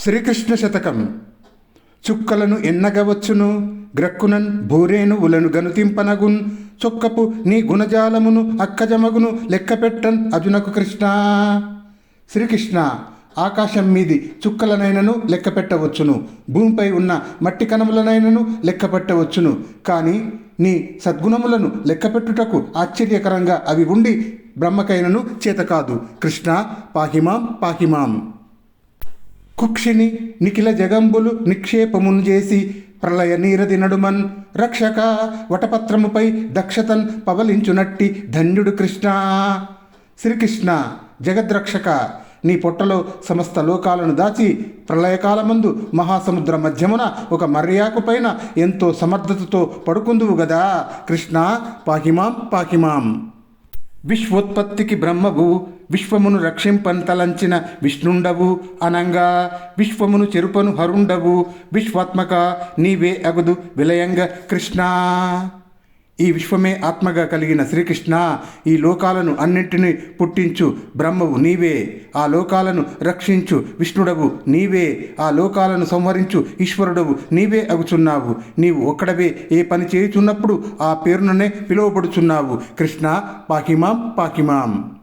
శ్రీకృష్ణ శతకం. చుక్కలను ఎన్నగవచ్చును, గ్రక్కునన్ భూరేను ఉలను గనుతింపనగున్, చొక్కపు నీ గుణజాలమును అక్కజమగును లెక్కపెట్టన్ అజునకు కృష్ణ. శ్రీకృష్ణ, ఆకాశం మీది చుక్కలనైనను లెక్క పెట్టవచ్చును, భూమిపై ఉన్న మట్టి కణములనైనను లెక్క పెట్టవచ్చును. కానీ నీ సద్గుణములను లెక్కపెట్టుటకు ఆశ్చర్యకరంగా అవి ఉండి బ్రహ్మకైనను చేత కాదు. కృష్ణ, పాహిమాం పాహిమాం. కుక్షిని నిఖిల జగంబులు నిక్షేపమును చేసి ప్రళయ నీరది నడుమన్, రక్షక వటపత్రముపై దక్షతన్ పవలించునట్టి ధన్యుడు కృష్ణ. శ్రీకృష్ణ, జగద్రక్షక, నీ పొట్టలో సమస్త లోకాలను దాచి ప్రళయకాలమందు మహాసముద్ర మధ్యమున ఒక మర్యాకు పైన ఎంతో సమర్థతతో పడుకుందువు గదా. కృష్ణ, పాహిమాం పాహిమాం. విశ్వోత్పత్తికి బ్రహ్మవు, విశ్వమును రక్షింపన్ తలంచిన విష్ణుండవు అనంగా, విశ్వమును చెరుపను హరుండవు, విశ్వాత్మక నీవే అగుదు విలయంగ కృష్ణ. ఈ విశ్వమే ఆత్మగా కలిగిన శ్రీకృష్ణ, ఈ లోకాలను అన్నింటినీ పుట్టించు బ్రహ్మవు నీవే, ఆ లోకాలను రక్షించు విష్ణుడవు నీవే, ఆ లోకాలను సంహరించు ఈశ్వరుడవు నీవే అగుచున్నావు. నీవు ఒక్కడవే ఏ పని చేయుచున్నప్పుడు ఆ పేరుననే పిలువబడుచున్నావు. కృష్ణ, పాహిమాం పాహిమాం.